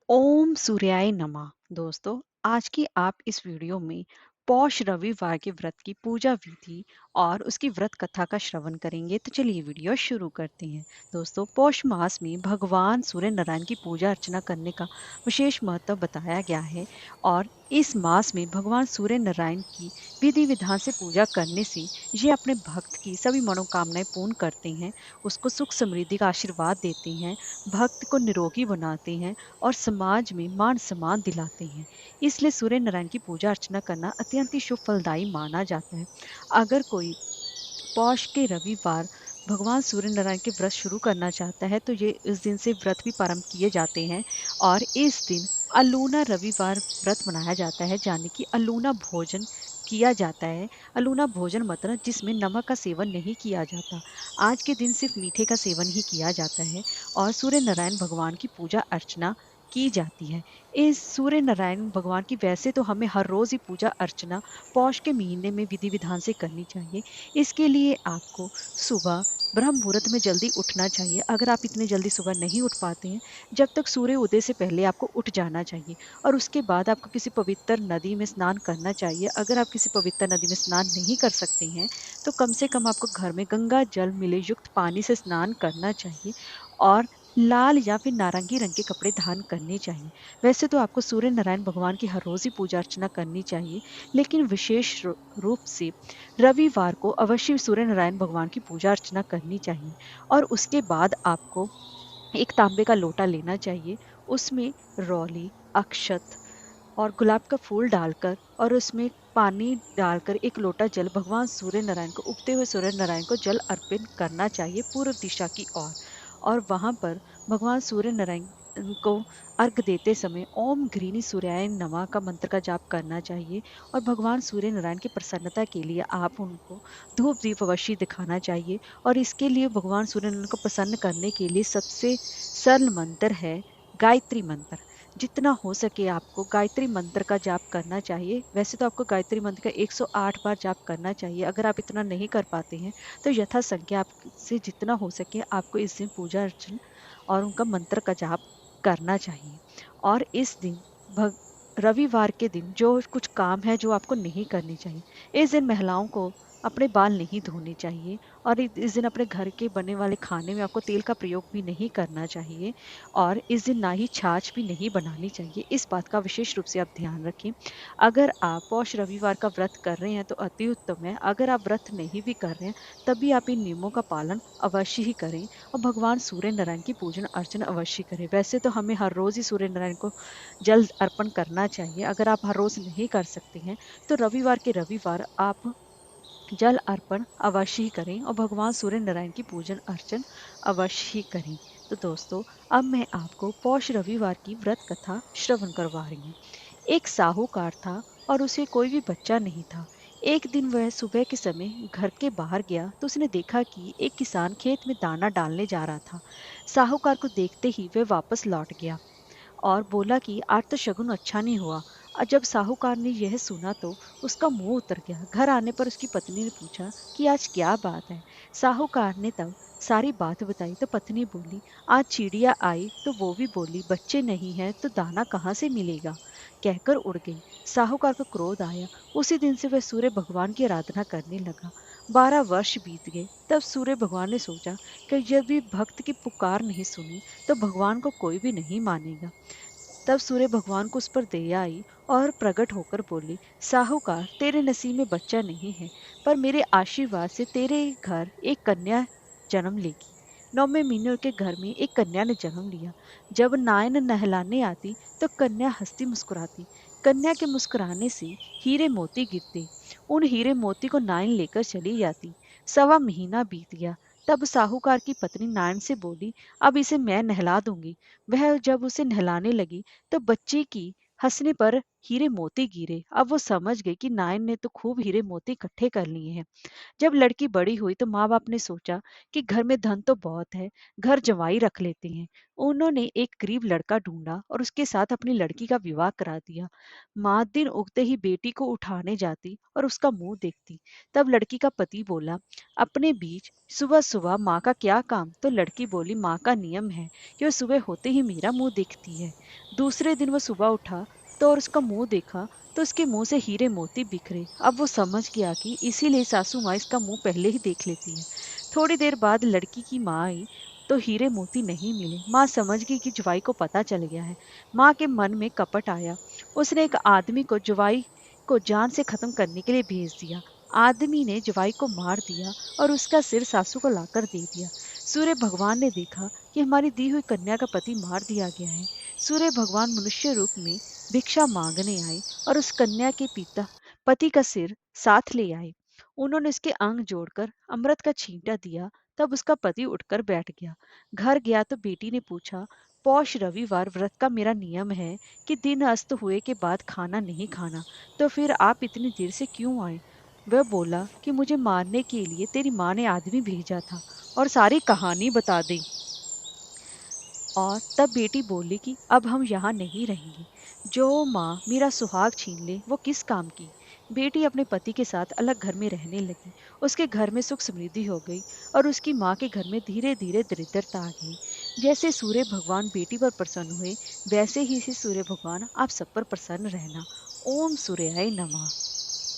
ओम सूर्याय नमः। दोस्तों, आज की आप इस वीडियो में पौष रविवार के व्रत की पूजा विधि और उसकी व्रत कथा का श्रवण करेंगे। तो चलिए वीडियो शुरू करते हैं। दोस्तों, पौष मास में भगवान सूर्य नारायण की पूजा अर्चना करने का विशेष महत्व बताया गया है। और इस मास में भगवान सूर्य नारायण की विधि विधान से पूजा करने से ये अपने भक्त की सभी मनोकामनाएं पूर्ण करते हैं, उसको सुख समृद्धि का आशीर्वाद देते हैं, भक्त को निरोगी बनाते हैं और समाज में मान सम्मान दिलाते हैं। इसलिए सूर्य नारायण की पूजा अर्चना करना अत्यंत ही शुभ फलदायी माना जाता है। अगर कोई पौष के रविवार भगवान सूर्य नारायण के व्रत शुरू करना चाहता है तो ये इस दिन से व्रत भी प्रारंभ किए जाते हैं। और इस दिन अल्लूना रविवार व्रत मनाया जाता है, यानी कि अल्लूना भोजन किया जाता है। अल्लूना भोजन मतलब जिसमें नमक का सेवन नहीं किया जाता। आज के दिन सिर्फ मीठे का सेवन ही किया जाता है और सूर्य नारायण भगवान की पूजा अर्चना की जाती है। इस सूर्य नारायण भगवान की वैसे तो हमें हर रोज ही पूजा अर्चना पौष के महीने में विधि विधान से करनी चाहिए। इसके लिए आपको सुबह ब्रह्म मुहूर्त में जल्दी उठना चाहिए। अगर आप इतने जल्दी सुबह नहीं उठ पाते हैं, जब तक सूर्य उदय से पहले आपको उठ जाना चाहिए और उसके बाद आपको किसी पवित्र नदी में स्नान करना चाहिए। अगर आप किसी पवित्र नदी में स्नान नहीं कर सकते हैं तो कम से कम आपको घर में गंगा जल मिले युक्त पानी से स्नान करना चाहिए और लाल या फिर नारंगी रंग के कपड़े धारण करने चाहिए। वैसे तो आपको सूर्य नारायण भगवान की हर रोज ही पूजा अर्चना करनी चाहिए, लेकिन विशेष रूप से रविवार को अवश्य सूर्य नारायण भगवान की पूजा अर्चना करनी चाहिए। और उसके बाद आपको एक तांबे का लोटा लेना चाहिए। उसमें रौली, अक्षत और गुलाब का फूल डालकर और उसमें पानी डालकर एक लोटा जल भगवान सूर्य नारायण को, उगते हुए सूर्य नारायण को जल अर्पित करना चाहिए पूर्व दिशा की ओर। और वहां पर भगवान सूर्य नारायण को अर्घ देते समय ओम घृणी सूर्याय नमः का मंत्र का जाप करना चाहिए। और भगवान सूर्य नारायण की प्रसन्नता के लिए आप उनको धूप दीप अवश्य दिखाना चाहिए। और इसके लिए भगवान सूर्य नारायण को प्रसन्न करने के लिए सबसे सरल मंत्र है गायत्री मंत्र। जितना हो सके आपको गायत्री मंत्र का जाप करना चाहिए। वैसे तो आपको गायत्री मंत्र का 108 बार जाप करना चाहिए। अगर आप इतना नहीं कर पाते हैं तो यथा संख्या आपसे जितना हो सके आपको इस दिन पूजा अर्चना और उनका मंत्र का जाप करना चाहिए। और इस दिन भग रविवार के दिन जो कुछ काम है जो आपको नहीं करनी चाहिए। इस दिन महिलाओं को अपने बाल नहीं धोने चाहिए और इस दिन अपने घर के बने वाले खाने में आपको तेल का प्रयोग भी नहीं करना चाहिए। और इस दिन ना ही छाछ भी नहीं बनानी चाहिए। इस बात का विशेष रूप से आप ध्यान रखें। अगर आप पौष रविवार का व्रत कर रहे हैं तो अति उत्तम है। अगर आप व्रत नहीं भी कर रहे हैं तभी आप इन नियमों का पालन अवश्य ही करें और भगवान सूर्य नारायण की पूजन अर्चना अवश्य करें। वैसे तो हमें हर रोज ही सूर्य नारायण को जल अर्पण करना चाहिए। अगर आप हर रोज नहीं कर सकते हैं तो रविवार के रविवार आप जल अर्पण अवश्य ही करें और भगवान सूर्य नारायण की पूजन अर्चन अवश्य ही करें। तो दोस्तों, अब मैं आपको पौष रविवार की व्रत कथा श्रवण करवा रही हूँ। एक साहूकार था और उसे कोई भी बच्चा नहीं था। एक दिन वह सुबह के समय घर के बाहर गया तो उसने देखा कि एक किसान खेत में दाना डालने जा रहा था। साहूकार को देखते ही वह वापस लौट गया और बोला कि आज तो शगुन अच्छा नहीं हुआ। और जब साहूकार ने यह सुना तो उसका मुंह उतर गया। घर आने पर उसकी पत्नी ने पूछा कि आज क्या बात है। साहूकार ने तब सारी बात बताई तो पत्नी बोली, आज चिड़िया आई तो वो भी बोली बच्चे नहीं है तो दाना कहाँ से मिलेगा, कहकर उड़ गई। साहूकार को क्रोध आया। उसी दिन से वह सूर्य भगवान की आराधना करने लगा। 12 वर्ष बीत गए। तब सूर्य भगवान ने सोचा कि जब भी भक्त की पुकार नहीं सुनी तो भगवान को कोई भी नहीं मानेगा। तब सूर्य भगवान को उस पर दया आई और प्रकट होकर बोली, साहूकार, तेरे नसीब में बच्चा नहीं है, पर मेरे आशीर्वाद से तेरे घर एक कन्या जन्म लेगी। 9वें महीने के घर में एक कन्या ने जन्म लिया। जब नायन नहलाने आती तो कन्या हंसती मुस्कुराती। कन्या के मुस्कुराने से हीरे मोती गिरते। उन हीरे मोती को नायन लेकर चली जाती। 1.25 महीना बीत गया। तब साहूकार की पत्नी नायन से बोली, अब इसे मैं नहला दूंगी। वह जब उसे नहलाने लगी तो बच्चे की हंसने पर हीरे मोती गिरे। अब वो समझ गई कि नायन ने तो खूब हीरे मोती इकट्ठे कर लिए हैं। जब लड़की बड़ी हुई तो माँ बाप ने सोचा कि घर में धन तो बहुत है, घर जमाई रख लेते हैं। उन्होंने एक गरीब लड़का ढूंढा और उसके साथ अपनी लड़की का विवाह करा दिया। माँ दिन उगते ही बेटी को उठाने जाती और उसका मुंह देखती। तब लड़की का पति बोला, अपने बीच सुबह सुबह माँ का क्या काम? तो लड़की बोली, माँ का नियम है कि वो सुबह होते ही मेरा मुंह देखती है। दूसरे दिन वो सुबह उठा तो और उसका मुंह देखा तो उसके मुंह से हीरे मोती बिखरे। अब वो समझ गया कि इसीलिए सासू माँ इसका मुंह पहले ही देख लेती है। थोड़ी देर बाद लड़की की माँ आई तो हीरे मोती नहीं मिले। माँ समझ गई कि जुवाई को पता चल गया है। माँ के मन में कपट आया। उसने एक आदमी को जुवाई को जान से खत्म करने के लिए भेज दिया। आदमी ने जुवाई को मार दिया और उसका सिर सासू को लाकर दे दिया। सूर्य भगवान ने देखा कि हमारी दी हुई कन्या का पति मार दिया गया है। सूर्य भगवान मनुष्य रूप में भिक्षा मांगने आए और उस कन्या के पिता पति का सिर साथ ले आए। उन्होंने उसके अंग जोड़कर अमृत का छींटा दिया। तब उसका पति उठकर बैठ गया। घर गया तो बेटी ने पूछा, पौष रविवार व्रत का मेरा नियम है कि दिन अस्त हुए के बाद खाना नहीं खाना, तो फिर आप इतनी देर से क्यों आए? वह बोला कि मुझे मारने के लिए तेरी माँ ने आदमी भेजा था और सारी कहानी बता दी। और तब बेटी बोली कि अब हम यहाँ नहीं रहेंगे। जो माँ मेरा सुहाग छीन ले वो किस काम की। बेटी अपने पति के साथ अलग घर में रहने लगी। उसके घर में सुख समृद्धि हो गई और उसकी माँ के घर में धीरे धीरे दरिद्रता आ गई। जैसे सूर्य भगवान बेटी पर प्रसन्न हुए, वैसे ही से सूर्य भगवान आप सब पर प्रसन्न रहना। ओम सूर्याय नमः।